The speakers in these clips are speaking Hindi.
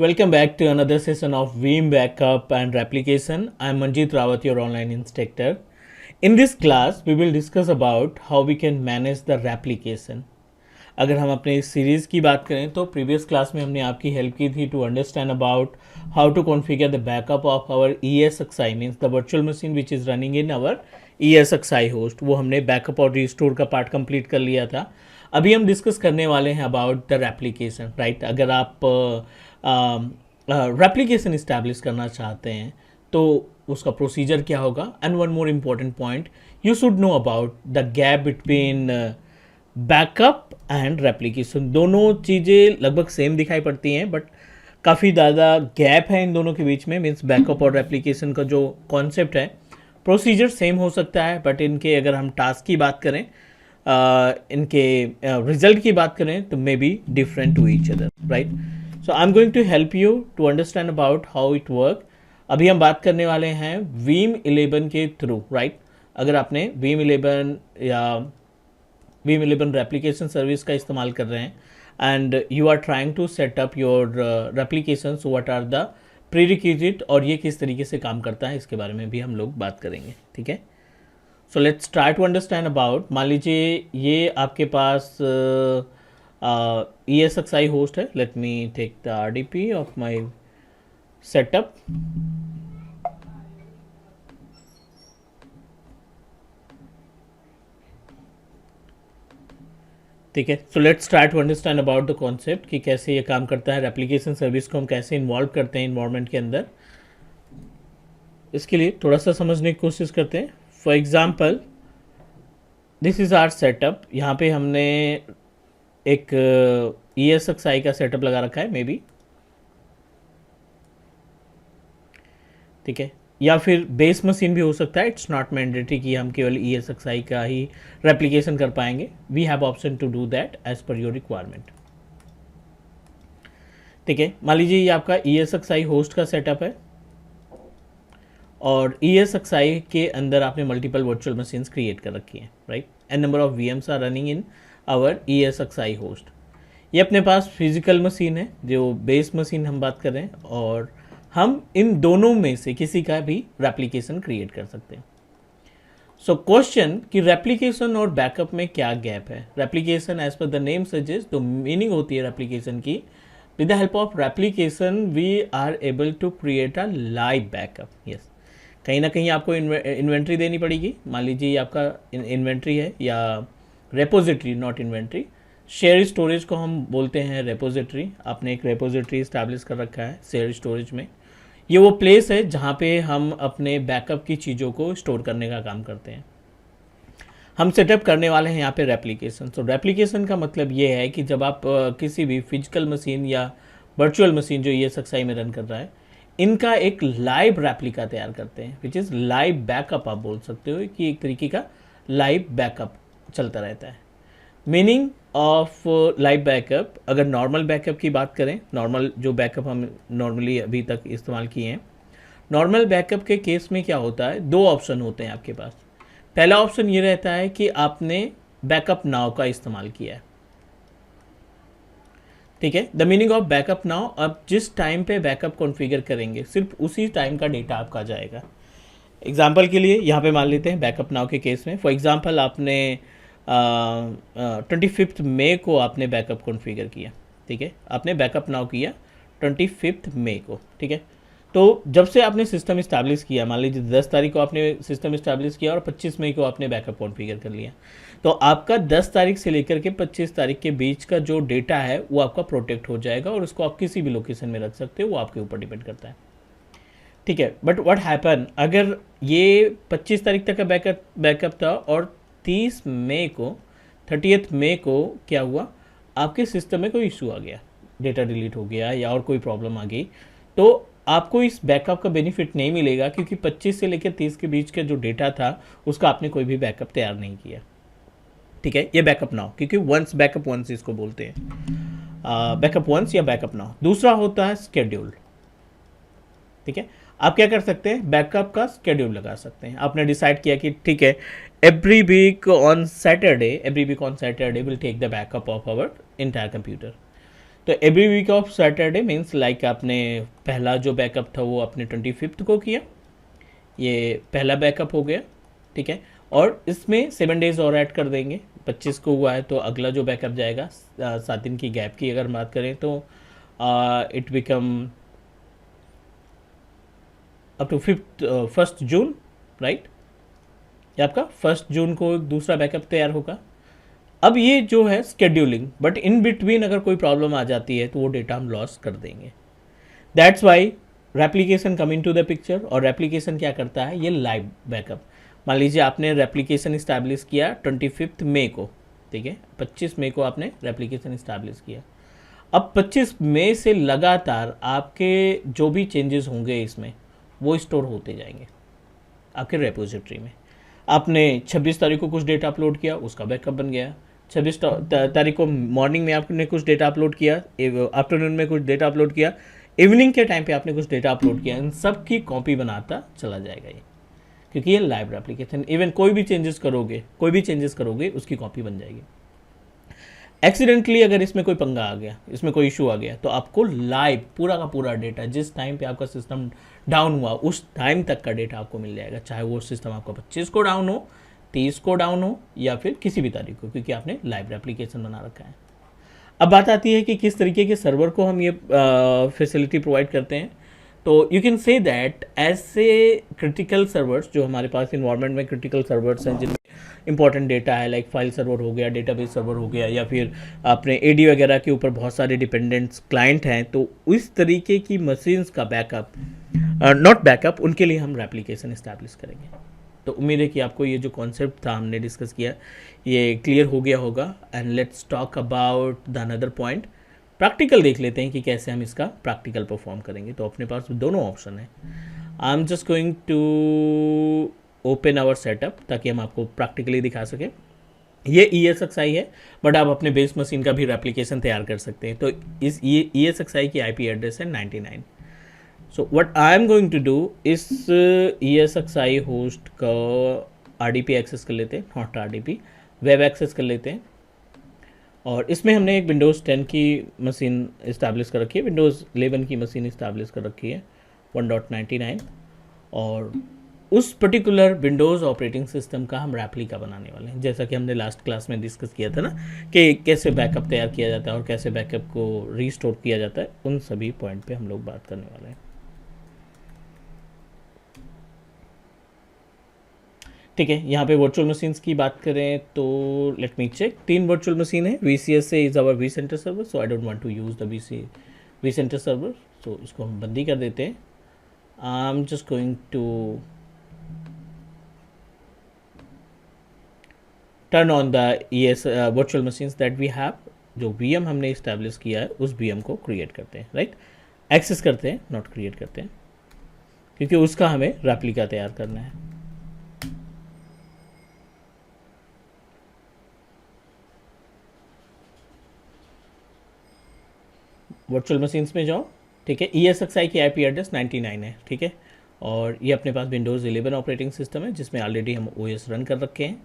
Welcome back to another session of Veeam Backup and Replication. I am Manjeet Rawat, your online instructor. In this class, we will discuss about how we can manage the replication. अगर हम अपने इस सीरीज़ की बात करें तो प्रीवियस क्लास में हमने आपकी हेल्प की थी to understand about how to configure the backup of our ESXi means the virtual machine which is running in our ESXi host. वो हमने बैकअप और रिस्टोर का पार्ट कंप्लीट कर लिया था. अभी हम डिस्कस करने वाले हैं अबाउट द रेप्लिकेशन. राइट, अगर आप रेप्लिकेशन इस्टेब्लिश करना चाहते हैं तो उसका प्रोसीजर क्या होगा. And one more important point, you should know about the gap between backup and replication. दोनों चीज़ें लगभग सेम दिखाई पड़ती हैं बट काफ़ी ज़्यादा गैप है इन दोनों के बीच में. मीन्स बैकअप और रेप्लिकेशन का जो कॉन्सेप्ट है, प्रोसीजर सेम हो सकता है बट इनके अगर हम टास्क की बात करें, इनके रिजल्ट की बात करें तो maybe different to each other. Right, so I am going to help you to understand about how it work. अभी हम बात करने वाले हैं Veeam 11 के थ्रू. राइट, अगर आपने Veeam 11 या Veeam 11 रेप्लिकेशन सर्विस का इस्तेमाल कर रहे हैं and you are trying to set up your replication, so what are the prerequisite और ये किस तरीके से काम करता है इसके बारे में भी हम लोग बात करेंगे. ठीक है, so let's try to understand about. मान लीजिए ये आपके पास ESXi होस्ट है. Let me take the RDP of my setup. ठीक है, so let's try to understand about the concept कि कैसे ये काम करता है. रेप्लिकेशन सर्विस को हम कैसे इन्वॉल्व करते हैं इन्वायरमेंट के अंदर, इसके लिए थोड़ा सा समझने की कोशिश करते हैं. For example, this is our setup. यहाँ पे हमने एक ESXi का सेटअप लगा रखा है मे बी. ठीक है, या फिर बेस मशीन भी हो सकता है. इट्स नॉट मैंडेटरी कि हम केवल ESXi का ही रेप्लिकेशन कर पाएंगे. We have option to do that as per your requirement. ठीक है, मान लीजिए ये आपका ESXi होस्ट का सेटअप है और ESXi के अंदर आपने मल्टीपल वर्चुअल मशीन्स क्रिएट कर रखी हैं. Right, an number of VMs are running in our ESXi host. ये अपने पास फिजिकल मशीन है जो बेस मशीन हम बात कर रहे हैं और हम इन दोनों में से किसी का भी रेप्लिकेशन क्रिएट कर सकते हैं. सो क्वेश्चन कि रेप्लिकेशन और बैकअप में क्या गैप है. Replication as per the name suggest, तो मीनिंग होती है रेप्लिकेशन की, with the help of replication we are able to create a live backup. Yes, कहीं ना कहीं आपको इन्वेंट्री देनी पड़ेगी. मान लीजिए ये आपका इन्वेंट्री है या repository, not inventory. Share storage को हम बोलते हैं रेपोजिटरी. आपने एक रेपोजिटरी इस्टेब्लिश कर रखा है शेयर स्टोरेज में. ये वो प्लेस है जहाँ पे हम अपने बैकअप की चीज़ों को स्टोर करने का काम करते हैं. हम सेटअप करने वाले हैं यहाँ पे रेप्लिकेशन. तो रेप्लिकेशन का मतलब ये है कि जब आप किसी भी फिजिकल मशीन या वर्चुअल मशीन जो ESXi में रन कर रहा है, इनका एक लाइव रेप्लिका तैयार करते हैं विच इज़ लाइव बैकअप. आप बोल सकते हो कि एक तरीके का लाइव बैकअप चलता रहता है. मीनिंग ऑफ लाइव बैकअप, अगर नॉर्मल बैकअप की बात करें, नॉर्मल जो बैकअप हम नॉर्मली अभी तक इस्तेमाल किए हैं, नॉर्मल बैकअप के केस में क्या होता है, दो ऑप्शन होते हैं आपके पास. पहला ऑप्शन ये रहता है कि आपने बैकअप नाउ का इस्तेमाल किया है. ठीक है, the meaning of backup now, आप जिस टाइम पे बैकअप कॉन्फ़िगर करेंगे सिर्फ उसी टाइम का डेटा आपका जाएगा. एग्जाम्पल के लिए यहाँ पे मान लेते हैं बैकअप नाउ के केस में. फॉर एग्जाम्पल आपने 25 मई को आपने बैकअप कॉन्फ़िगर किया. ठीक है, आपने बैकअप नाउ किया 25 मई को. ठीक है, तो जब से आपने सिस्टम इस्टेब्लिश किया, मान लीजिए 10 तारीख को आपने सिस्टम इस्टेब्लिश किया और 25 मई को आपने बैकअप कॉन्फ़िगर कर लिया, तो आपका 10 तारीख से लेकर के 25 तारीख के बीच का जो डेटा है वो आपका प्रोटेक्ट हो जाएगा और उसको आप किसी भी लोकेशन में रख सकते हो. वो आपके ऊपर डिपेंड करता है. ठीक है, बट व्हाट हैपन, अगर ये 25 तारीख तक का बैकअप था और 30 मई को क्या हुआ, आपके सिस्टम में कोई इशू आ गया, डेटा डिलीट हो गया या और कोई प्रॉब्लम आ गई, तो आपको इस बैकअप का बेनिफिट नहीं मिलेगा क्योंकि 25 से लेकर 30 के बीच का जो डेटा था उसका आपने कोई भी बैकअप तैयार नहीं किया. ठीक है, ये बैकअप नाउ, क्योंकि वंस बैकअप वंस इसको बोलते हैं, बैकअप वंस या बैकअप नाउ. दूसरा होता है स्केड्यूल. ठीक है, आप क्या कर सकते हैं, बैकअप का स्केड्यूल लगा सकते हैं. आपने डिसाइड किया कि ठीक है, every week on Saturday we'll take the backup of our entire computer. तो every week of Saturday means like आपने पहला जो बैकअप था वो आपने 25th को किया, ये पहला बैकअप हो गया, ठीक है। और इसमें 7 डेज और ऐड कर देंगे, 25 को हुआ है तो अगला जो बैकअप जाएगा 7 दिन की गैप की अगर बात करें तो it become up to 1st June, right. ये आपका 1 जून को दूसरा बैकअप तैयार होगा। अब ये जो है स्केड्यूलिंग, बट इन बिटवीन अगर कोई प्रॉब्लम आ जाती है तो वो डेटा हम लॉस कर देंगे। That's why replication come into the picture. और रेप्लीकेशन क्या करता है, ये लाइव बैकअप। मान लीजिए आपने रेप्लीकेशन इस्टेब्लिश किया 25 मई को, ठीक है, 25 मई को आपने रेप्लीकेशन इस्टेब्लिश किया। अब 25 मई से लगातार आपके जो भी चेंजेस होंगे इसमें वो स्टोर होते जाएंगे आपके रेपोजिटरी में। आपने 26 तारीख को कुछ डेटा अपलोड किया, उसका बैकअप बन गया। 26 तारीख को मॉर्निंग में आपने कुछ डेटा अपलोड किया, आफ्टरनून में कुछ डेटा अपलोड किया, इवनिंग के टाइम पे आपने कुछ डेटा अपलोड किया, इन सब की कॉपी बनाता चला जाएगा ये, क्योंकि ये लाइव एप्लीकेशन। इवन कोई भी चेंजेस करोगे उसकी कॉपी बन जाएगी। एक्सीडेंटली अगर इसमें कोई पंगा आ गया, इसमें कोई इशू आ गया, तो आपको लाइव पूरा का पूरा डेटा जिस टाइम पे आपका सिस्टम डाउन हुआ उस टाइम तक का डेटा आपको मिल जाएगा, चाहे वो सिस्टम आपका 25 को डाउन हो, 30 को डाउन हो या फिर किसी भी तारीख को, क्योंकि आपने लाइव एप्लीकेशन बना रखा है। अब बात आती है कि किस तरीके के सर्वर को हम ये फैसिलिटी प्रोवाइड करते हैं। तो यू कैन से दैट ऐसे क्रिटिकल सर्वर्स जो हमारे पास इन्वायरमेंट में क्रिटिकल सर्वर्स हैं, जिनमें इंपॉर्टेंट डेटा है, लाइक फाइल सर्वर हो गया, डेटाबेस सर्वर हो गया, या फिर अपने एडी वगैरह के ऊपर बहुत सारे डिपेंडेंट्स क्लाइंट हैं, तो इस तरीके की मशीन्स का बैकअप, नॉट बैकअप, उनके लिए हम रेप्लीकेशन इस्टेब्लिश करेंगे। तो उम्मीद है कि आपको ये जो कॉन्सेप्ट था हमने डिस्कस किया ये क्लियर हो गया होगा। And let's talk about the another point, practical देख लेते हैं कि कैसे हम इसका प्रैक्टिकल परफॉर्म करेंगे। तो अपने पास दोनों ऑप्शन है। I am just going to open our setup ताकि हम आपको प्रैक्टिकली दिखा सकें। ये ESXi है, बट आप अपने बेस मशीन का भी रेप्लीकेशन तैयार कर सकते हैं। तो इस ESXi की IP एड्रेस है 99। So what I am going to do, इस ESXi होस्ट का RDP एक्सेस कर लेते हैं, नॉट RDP, वेब एक्सेस कर लेते हैं। और इसमें हमने एक विंडोज़ 10 की मशीन इस्टेब्लिश कर रखी है, विंडोज़ 11 की मशीन इस्टेब्लिश कर रखी है 1.99, और उस पर्टिकुलर विंडोज़ ऑपरेटिंग सिस्टम का हम रेप्लिका बनाने वाले हैं। जैसा कि हमने लास्ट क्लास में डिस्कस किया था ना कि कैसे बैकअप तैयार किया जाता है और कैसे बैकअप को रीस्टोर किया जाता है, उन सभी पॉइंट पे हम लोग बात करने वाले हैं। ठीक है, यहाँ पे वर्चुअल मशीन्स की बात करें तो let me check, 3 virtual machine है। VCS से is our vCenter server, so I don't want to use the vCenter server, so इसको हम बंदी कर देते हैं। I am just going to turn on the virtual machines that we have. जो VM हमने इस्टेब्लिश किया है उस VM को क्रिएट करते हैं, राइट, एक्सेस करते हैं, नॉट क्रिएट करते हैं, क्योंकि उसका हमें रेप्लिका तैयार करना है। वर्चुअल मशीन्स में जाओ, ठीक है। ESXi की IP एड्रेस 99 है, ठीक है, और ये अपने पास विंडोज़ 11 ऑपरेटिंग सिस्टम है जिसमें ऑलरेडी हम OS रन कर रखे हैं।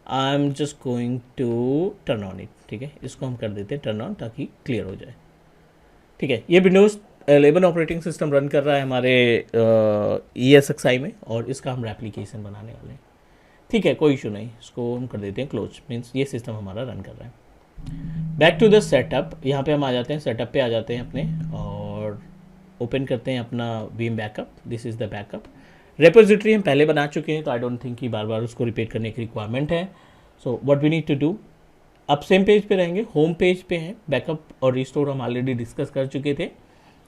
I am just going to turn on it, ठीक है, इसको हम कर देते हैं टर्न ऑन ताकि क्लियर हो जाए। ठीक है, ये विंडोज़ 11 ऑपरेटिंग सिस्टम रन कर रहा है हमारे ESXi में, और इसका हम रेप्लीकेशन बनाने वाले हैं। ठीक है, कोई इशू नहीं, इसको हम कर देते हैं क्लोज, मीन्स ये सिस्टम हमारा रन कर रहा है। बैक टू द सेटअप, यहाँ पे हम आ जाते हैं, सेटअप पे आ जाते हैं अपने, और ओपन करते हैं अपना Vim backup. This is the backup repository, हम पहले बना चुके हैं तो आई डोंट थिंक कि बार बार उसको रिपीट करने की रिक्वायरमेंट है। So what we need to do, अब सेम पेज पे रहेंगे, होम पेज पे हैं, बैकअप और रिस्टोर हम ऑलरेडी डिस्कस कर चुके थे।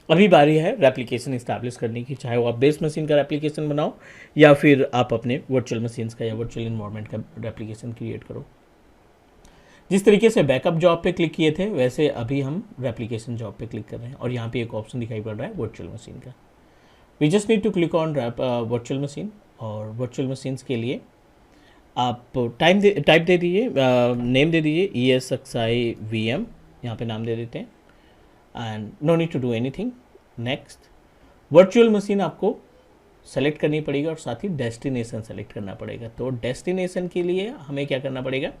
अभी बारी है रेप्लीकेशन इस्टेब्लिश करने की, चाहे वो आप बेस मशीन का रेप्लीकेशन बनाओ या फिर आप अपने वर्चुअल मशीन्स का या वर्चुअल इन्वायरमेंट का रेप्लीकेशन क्रिएट करो। जिस तरीके से बैकअप जॉब पे क्लिक किए थे वैसे अभी हम रेप्लीकेशन जॉब पे क्लिक कर रहे हैं, और यहाँ पे एक ऑप्शन दिखाई पड़ रहा है वर्चुअल मशीन का। We just need to click on virtual machine, और वर्चुअल मशीन्स के लिए आप टाइप दे दीजिए, नेम दे दीजिए ESXi VM, यहाँ पे नाम दे देते हैं, and no need to do anything. Next, virtual machine आपको सेलेक्ट करनी पड़ेगी और साथ ही डेस्टिनेशन सेलेक्ट करना पड़ेगा। तो डेस्टिनेशन के लिए हमें क्या करना पड़ेगा,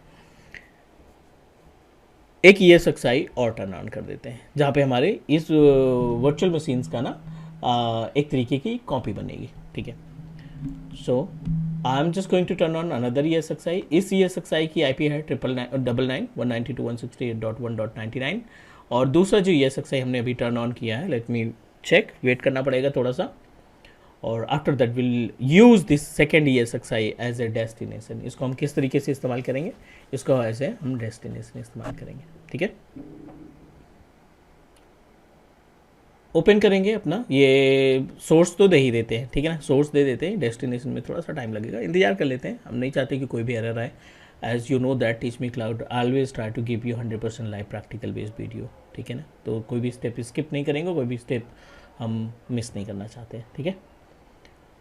एक ESXi और टर्न ऑन कर देते हैं, जहाँ पे हमारे इस वर्चुअल मशीन्स का ना एक तरीके की कॉपी बनेगी, ठीक है। So I am just going to turn on another ESXi। इस ESXi की IP है 999.192.168.1.99, और दूसरा जो ESXi हमने अभी टर्न ऑन किया है, लेट मी चेक, वेट करना पड़ेगा थोड़ा सा, और after that will use this second ESXi as a destination. इसको हम किस तरीके से इस्तेमाल करेंगे, इसको एज ए हम डेस्टिनेशन इस्तेमाल करेंगे, ठीक है। ओपन करेंगे अपना, ये सोर्स तो दे ही देते हैं, ठीक है ना, सोर्स दे देते हैं, डेस्टिनेशन में थोड़ा सा टाइम लगेगा, इंतजार कर लेते हैं, हम नहीं चाहते कि कोई भी एरर आए। As you know that Teach Me Cloud always try to give you 100% live practical based video, ठीक है ना, तो कोई भी स्टेप स्किप नहीं करेंगे, कोई भी स्टेप हम मिस नहीं करना चाहते हैं, ठीक है।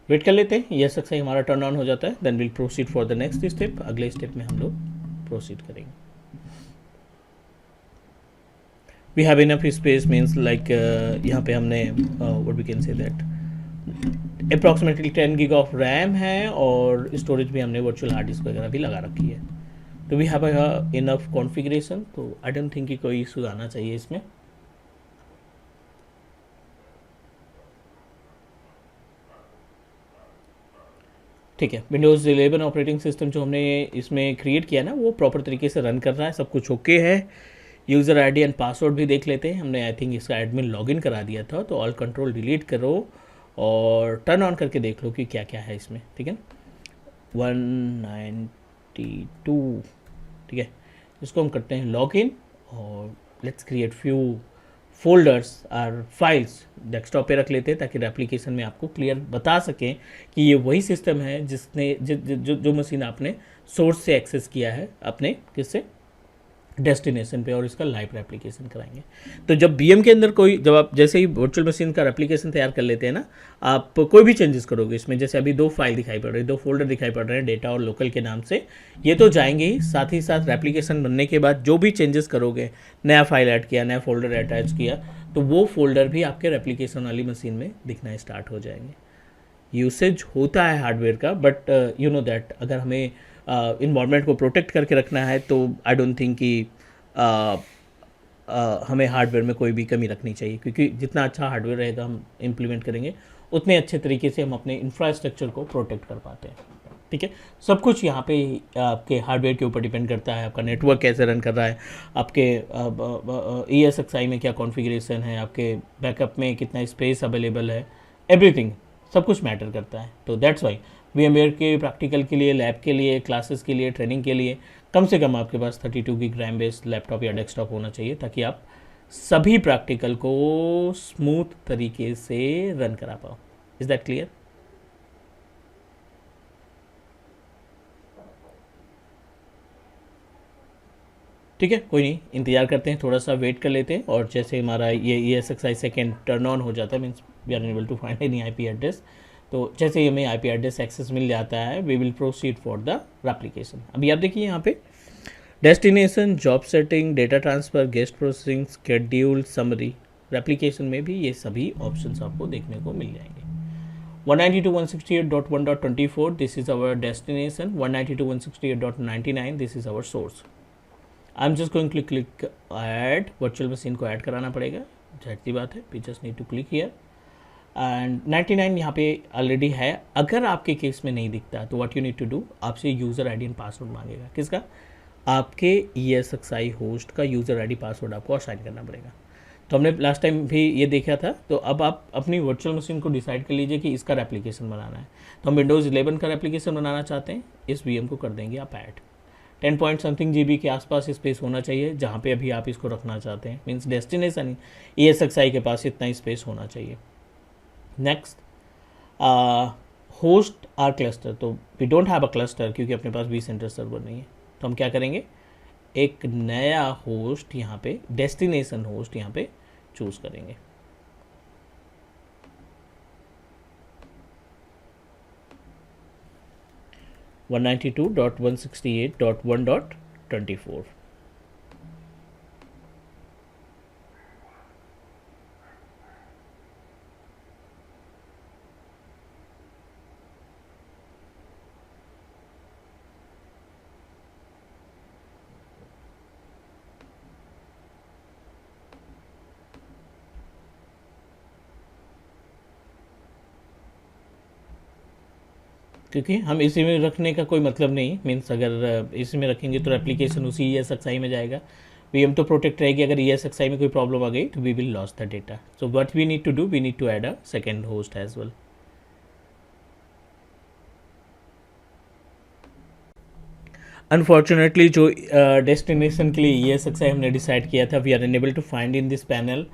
वेट कर लेते हैं, ये सक्सेस हमारा टर्न ऑन हो जाता है, then will proceed for the next step. अगले स्टेप में हम लोग प्रोसीड करेंगे। We have enough space means like यहाँ पे हमने what we can say that approximately 10 giga of RAM है, और स्टोरेज भी हमने वर्चुअल हार्ड डिस्क वगैरह भी लगा रखी है। तो वी हैव इनफ कॉन्फ़िगरेशन, तो आई डोंट थिंक कि कोई इशू आना चाहिए इसमें। ठीक है, विंडोज़ 11 ऑपरेटिंग सिस्टम जो हमने इसमें क्रिएट किया ना, वो प्रॉपर तरीके से रन कर रहा है, सब कुछ ओके है। यूज़र आईडी एंड पासवर्ड भी देख लेते हैं, हमने आई थिंक इसका एडमिन लॉगिन करा दिया था, तो ऑल कंट्रोल डिलीट करो और टर्न ऑन करके देख लो कि क्या क्या है इसमें, ठीक है। 192, ठीक है, इसको हम करते हैं लॉगिन, और लेट्स क्रिएट फ्यू फोल्डर्स और फाइल्स डेस्कटॉप पे रख लेते हैं, ताकि एप्लीकेशन में आपको क्लियर बता सकें कि ये वही सिस्टम है जिसने जो मशीन आपने सोर्स से एक्सेस किया है अपने किससे डेस्टिनेशन पे, और इसका लाइव रेप्लिकेशन कराएंगे। तो जब बीएम के अंदर कोई, जब आप जैसे ही वर्चुअल मशीन का रेप्लिकेशन तैयार कर लेते हैं ना, आप कोई भी चेंजेस करोगे इसमें, जैसे अभी 2 फाइल दिखाई पड़ रही है, 2 फोल्डर दिखाई पड़ रहे हैं, डेटा और लोकल के नाम से, ये तो जाएंगे ही, साथ ही साथ रेप्लिकेशन बनने के बाद जो भी चेंजेस करोगे, नया फाइल ऐड किया, नया फोल्डर अटैच किया, तो वो फोल्डर भी आपके रेप्लिकेशन वाली मशीन में दिखना स्टार्ट हो जाएंगे। यूसेज होता है हार्डवेयर का, बट यू नो दैट अगर हमें इन्वायरमेंट को प्रोटेक्ट करके रखना है, तो आई डोंट थिंक कि हमें हार्डवेयर में कोई भी कमी रखनी चाहिए, क्योंकि जितना अच्छा हार्डवेयर रहेगा हम इम्प्लीमेंट करेंगे, उतने अच्छे तरीके से हम अपने इंफ्रास्ट्रक्चर को प्रोटेक्ट कर पाते हैं, ठीक है। सब कुछ यहाँ पे आपके हार्डवेयर के ऊपर डिपेंड करता है, आपका नेटवर्क कैसे रन कर रहा है, आपके ESXi में क्या कॉन्फ़िगरेशन है, आपके बैकअप में कितना स्पेस अवेलेबल है, एवरीथिंग, सब कुछ मैटर करता है। तो दैट्स वाई VMware के प्रैक्टिकल के लिए, लैब के लिए, क्लासेस के लिए, ट्रेनिंग के लिए कम से कम आपके पास 32 GB रैम बेस्ड लैपटॉप या डेस्कटॉप होना चाहिए, ताकि आप सभी प्रैक्टिकल को स्मूथ तरीके से रन करा पाओ। Is that clear? ठीक है, कोई नहीं, इंतजार करते हैं, थोड़ा सा वेट कर लेते हैं, और जैसे हमारा ये ESXi सेकेंड टर्न ऑन हो जाता है, means we are able to find any IP address, तो जैसे ही हमें IP एड्रेस एक्सेस मिल जाता है, we will proceed for the application. अभी आप देखिए यहाँ पे destination, job setting, data transfer, guest processing, schedule, summary, application में भी ये सभी ऑप्शंस आपको देखने को मिल जाएंगे। 192.168.1.24 this is our destination, 192.168.99 this is our source. I am just going to click add, virtual machine को ऐड कराना पड़ेगा, जाहिर सी बात है, we just need to click here, and 99 यहाँ पे ऑलरेडी है। अगर आपके केस में नहीं दिखता तो what you need to do, आपसे यूज़र आईडी एंड पासवर्ड मांगेगा, किसका? आपके ESXi होस्ट का यूज़र आईडी पासवर्ड आपको असाइन करना पड़ेगा। तो हमने लास्ट टाइम भी ये देखा था, तो अब आप अपनी वर्चुअल मशीन को डिसाइड कर लीजिए कि इसका रेप्लिकेशन बनाना है। तो हम विंडोज़ 11 का रेप्लिकेशन बनाना चाहते हैं, इस VM को कर देंगे आप ऐड। 10 पॉइंट समथिंग GB के आसपास स्पेस होना चाहिए जहाँ पे अभी आप इसको रखना चाहते हैं, मीन्स डेस्टिनेशन ESXi के पास इतना स्पेस होना चाहिए। नेक्स्ट, होस्ट आर क्लस्टर, तो we don't have a cluster क्योंकि अपने पास vCenter सर्वर नहीं है, तो हम क्या करेंगे, एक नया होस्ट यहाँ पे, डेस्टिनेशन होस्ट यहाँ पे चूज करेंगे। वन 192.168.1.24। क्योंकि हम इसी में रखने का कोई मतलब नहीं, मीन्स अगर इसी में रखेंगे तो एप्लीकेशन उसी ESXi में जाएगा। VM तो प्रोटेक्ट रहेगी, अगर ESXi में कोई प्रॉब्लम आ गई तो we will loss the data. So what we need to do, we need to add a second host as well. Unfortunately जो डेस्टिनेशन के लिए ESXi हमने डिसाइड किया था, we are unable to find in this panel.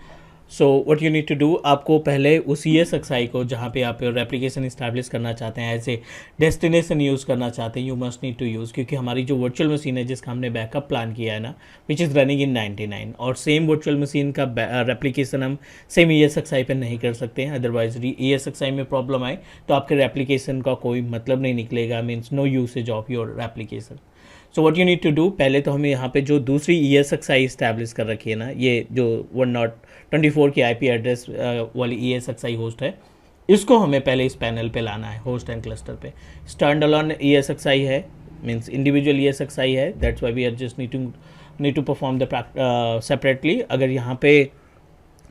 So what you need to do, आपको पहले उस ESXi को जहाँ पे आप एप्लीकेशन इस्टेब्लिश करना चाहते हैं, ऐसे डेस्टिनेशन यूज़ करना चाहते हैं, you must need to use, क्योंकि हमारी जो वर्चुअल मशीन है जिसका हमने बैकअप प्लान किया है ना, विच इज़ रनिंग इन 99, और सेम वर्चुअल मशीन का रेप्लीकेशन हम सेम ESXi पे नहीं कर सकते हैं। अदरवाइज ESXi में प्रॉब्लम आए तो आपके रेप्लीकेशन का कोई मतलब नहीं निकलेगा, means no usage of your application. So what you need to do, पहले तो हमें यहाँ पे जो दूसरी ESXi इस्टेब्लिश कर रखी है ना, ये जो 1.24 की IP एड्रेस वाली ESXi होस्ट है, इसको हमें पहले इस पैनल पे लाना है, होस्ट एंड क्लस्टर पे। स्टैंड अलोन ESXi है, मीन्स इंडिविजुअल ESXi है, that's why we are just need to perform the separately. अगर यहाँ पे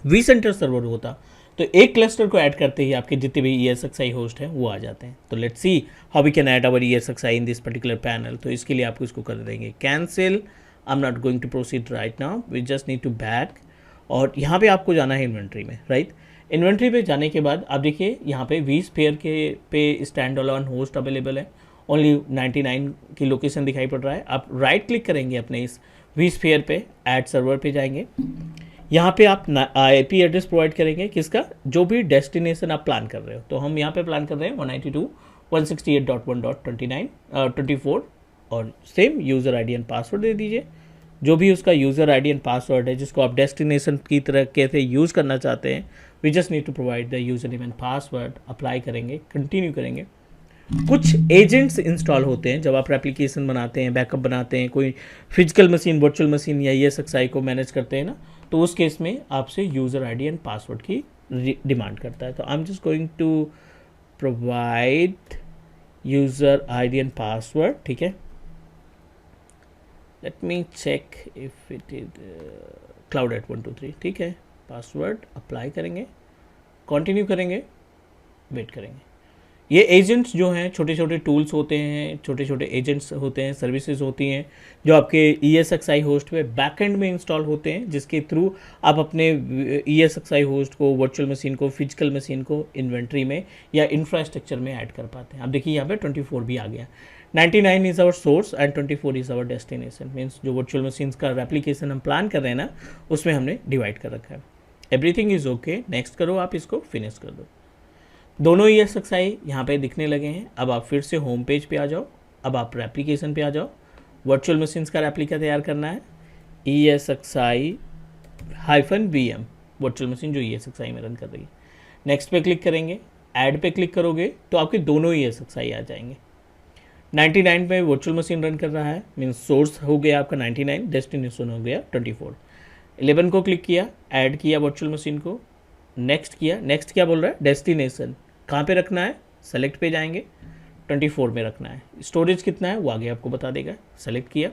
vCenter सर्वर होता तो एक क्लस्टर को ऐड करते ही आपके जितने भी ESXi होस्ट हैं वो आ जाते हैं। तो let's see how we can add our ESXi in this particular panel. तो इसके लिए आपको इसको कर देंगे cancel, I am not going to proceed right now, we just need to back. और यहाँ पे आपको जाना है इन्वेंट्री में, राइट। इन्वेंट्री पे जाने के बाद आप देखिए यहाँ पे vSphere के पे स्टैंड अलोन होस्ट अवेलेबल है, ओनली 99 की लोकेशन दिखाई पड़ रहा है। आप राइट क्लिक करेंगे अपने इस vSphere पे, ऐड सर्वर पे जाएंगे, यहाँ पे आप IP एड्रेस प्रोवाइड करेंगे किसका, जो भी डेस्टिनेशन आप प्लान कर रहे हो। तो हम यहाँ पे प्लान कर रहे हैं 192.168.1.24 और same user ID and password दे दीजिए, जो भी उसका यूज़र ID एंड पासवर्ड है जिसको आप डेस्टिनेशन की तरह कैसे यूज़ करना चाहते हैं। We just need to provide the user name and password, apply करेंगे, कंटिन्यू करेंगे। कुछ एजेंट्स इंस्टॉल होते हैं जब आप एप्लीकेशन बनाते हैं, बैकअप बनाते हैं, कोई फिजिकल मशीन, वर्चुअल मशीन या ESXi को मैनेज करते हैं ना, तो उस केस में आपसे यूज़र ID एंड पासवर्ड की डिमांड करता है। तो I am just going to provide user ID and password, ठीक है। Let me check if it is Cloudette 123, ठीक है। पासवर्ड अप्लाई करेंगे, कंटिन्यू करेंगे, वेट करेंगे। ये एजेंट्स जो हैं छोटे छोटे टूल्स होते हैं, छोटे छोटे एजेंट्स होते हैं, सर्विसेज होती हैं जो आपके ESXi होस्ट पे बैकएंड में इंस्टॉल होते हैं, जिसके थ्रू आप अपने ESXi होस्ट को, वर्चुअल मशीन को, फिजिकल मशीन को इन्वेंट्री में या इंफ्रास्ट्रक्चर में ऐड कर पाते हैं। आप देखिए यहाँ पे 24 भी आ गया। 99 is our source and 24 is our destination, means जो वर्चुअल मशीन्स का एप्लीकेशन हम प्लान कर रहे हैं ना, उसमें हमने डिवाइड कर रखा है। एवरीथिंग इज़ ओके, नेक्स्ट करो, आप इसको फिनिश कर दो। दोनों ESXi यहाँ पे दिखने लगे हैं। अब आप फिर से होम पेज पे आ जाओ, अब आप एप्लीकेशन पे आ जाओ, वर्चुअल मशीन्स का रेप्लिका तैयार करना है, ESXi-VM वर्चुअल मशीन जो ESXi में रन कर रही है। नेक्स्ट पे क्लिक करेंगे, ऐड पे क्लिक करोगे तो आपके दोनों ESXi आ जाएंगे। 99 पे वर्चुअल मशीन रन कर रहा है, मीन्स सोर्स हो गया आपका 99, डेस्टिनेशन हो गया 24। 11 को क्लिक किया, ऐड किया वर्चुअल मशीन को, नेक्स्ट किया। नेक्स्ट क्या बोल रहा है, डेस्टिनेशन कहाँ पे रखना है, सेलेक्ट पे जाएंगे, 24 में रखना है। स्टोरेज कितना है वो आगे आपको बता देगा, सेलेक्ट किया।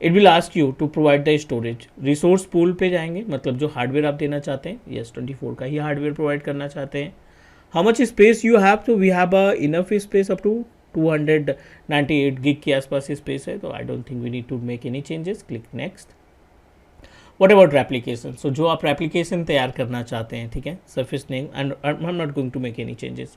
It will ask you to provide the storage, resource pool पे जाएंगे, मतलब जो हार्डवेयर आप देना चाहते हैं, यस 24 का ही हार्डवेयर प्रोवाइड करना चाहते हैं। How much space you have, तो we have a enough space up to 298 gig के आसपास स्पेस है, तो I don't think we need to make any changes. Click next. What about application, so जो आप एप्लीकेशन तैयार करना चाहते हैं, ठीक है, surface name and I am not going to make any changes.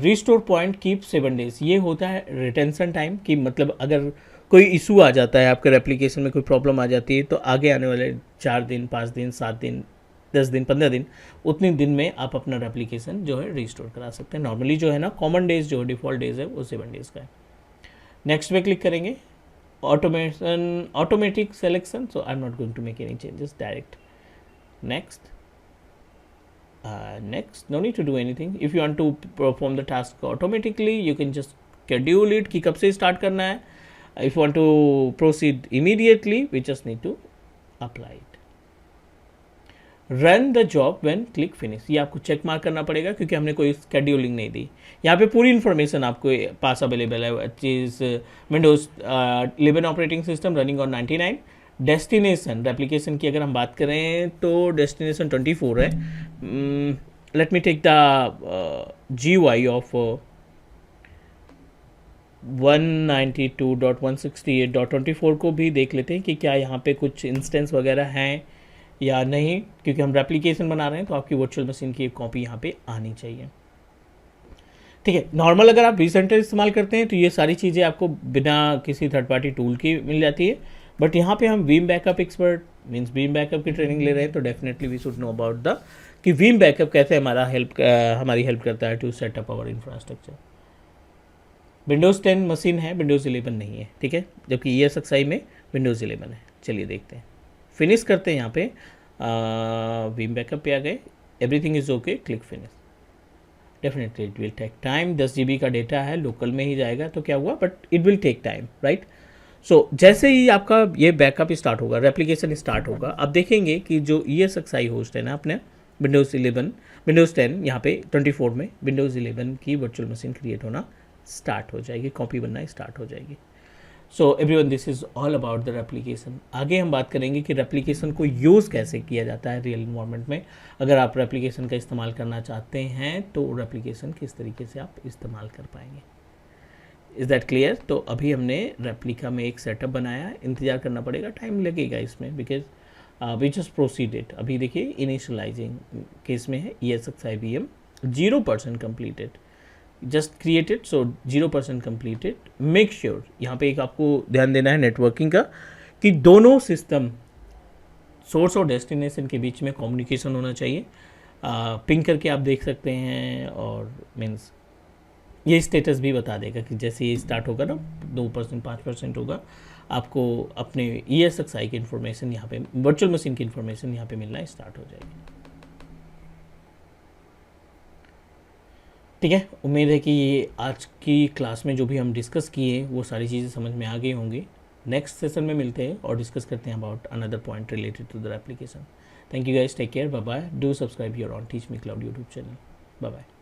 Restore point keep 7 days, ये होता है रिटेंशन टाइम की, मतलब अगर कोई इशू आ जाता है आपके एप्लीकेशन में, कोई प्रॉब्लम आ जाती है, तो आगे आने वाले 4 दिन, 5 दिन, 7 दिन, 10 दिन, 15 दिन, उतने दिन में आप अपना एप्लीकेशन जो है रिस्टोर करा सकते हैं। नॉर्मली जो है ना, कॉमन डेज जो डिफ़ॉल्ट डेज है वो 7 days का है। नेक्स्ट पे क्लिक करेंगे, automatic selection, so I'm not going to make any changes, direct next. Next, no need to do anything. If you want to perform the task automatically, you can just schedule it कि कब से start करना है. If you want to proceed immediately, we just need to apply it. Run the job when click finish, ये आपको चेक मार्क करना पड़ेगा क्योंकि हमने कोई स्केड्यूलिंग नहीं दी। यहाँ पे पूरी इन्फॉर्मेशन आपको पास अवेलेबल है, चीज़ Windows 11 operating system running on 99। Destination application की अगर हम बात करें तो डेस्टिनेशन 24 है। Let me take the GUI of 192.168.24 को भी देख लेते हैं कि क्या यहाँ पे कुछ इंस्टेंस वगैरह हैं या नहीं, क्योंकि हम रेप्लिकेशन बना रहे हैं तो आपकी वर्चुअल मशीन की एक कॉपी यहाँ पे आनी चाहिए। ठीक है, नॉर्मल अगर आप vCenter इस्तेमाल करते हैं तो ये सारी चीज़ें आपको बिना किसी थर्ड पार्टी टूल की मिल जाती है, बट यहाँ पे हम Veeam backup expert means Veeam backup की ट्रेनिंग ले रहे हैं, तो definitely we should know about the कि वीम बैकअप कैसे हमारी हेल्प करता है to set up our infrastructure. Windows 10 machine है, विंडोज़ 11 नहीं है, ठीक है, जबकि ESXi में विंडोज़ 11 है। चलिए देखते हैं, फिनिश करते हैं। यहाँ पे वीम बैकअप पे आ गए, everything is okay, click finish. Definitely it will take time, 10 GB का डेटा है, लोकल में ही जाएगा तो क्या हुआ, but it will take time, right. So जैसे ही आपका ये बैकअप स्टार्ट होगा, रेप्लिकेशन स्टार्ट होगा, आप देखेंगे कि जो ESXi होस्ट है ना अपने विंडोज़ 10 यहाँ पे 24 में विंडोज़ 11 की वर्चुअल मशीन क्रिएट होना स्टार्ट हो जाएगी, कॉपी बनना स्टार्ट हो जाएगी। So everyone, this is all about the replication. आगे हम बात करेंगे कि रेप्लिकेशन को यूज़ कैसे किया जाता है रियल इन्वायरमेंट में। अगर आप रेप्लिकेशन का इस्तेमाल करना चाहते हैं तो रेप्लिकेशन किस तरीके से आप इस्तेमाल कर पाएंगे। Is that clear? तो अभी हमने रेप्लिका में एक सेटअप बनाया, इंतज़ार करना पड़ेगा, टाइम लगेगा इसमें, बिकॉज वी जस्ट प्रोसीडेड। अभी देखिए इनिशियलाइजिंग केस में है, ESXi VM 0% completed, just created, so 0% completed. Make sure यहाँ पे एक आपको ध्यान देना है नेटवर्किंग का, कि दोनों सिस्टम सोर्स और डेस्टिनेशन के बीच में कम्युनिकेशन होना चाहिए। पिंग करके आप देख सकते हैं, और मीन्स ये स्टेटस भी बता देगा कि जैसे ये स्टार्ट होगा ना 2% 5% होगा, आपको अपने ESXi की इन्फॉर्मेशन यहाँ पे, वर्चुअल मशीन की इन्फॉर्मेशन यहाँ पे मिलना स्टार्ट हो जाएगी। ठीक है, उम्मीद है कि ये आज की क्लास में जो भी हम डिस्कस किए वो सारी चीज़ें समझ में आ गई होंगी। नेक्स्ट सेशन में मिलते हैं और डिस्कस करते हैं about another point related to the application. Thank you guys, take care, bye bye, do subscribe your on Teach Me Cloud YouTube channel. Bye bye.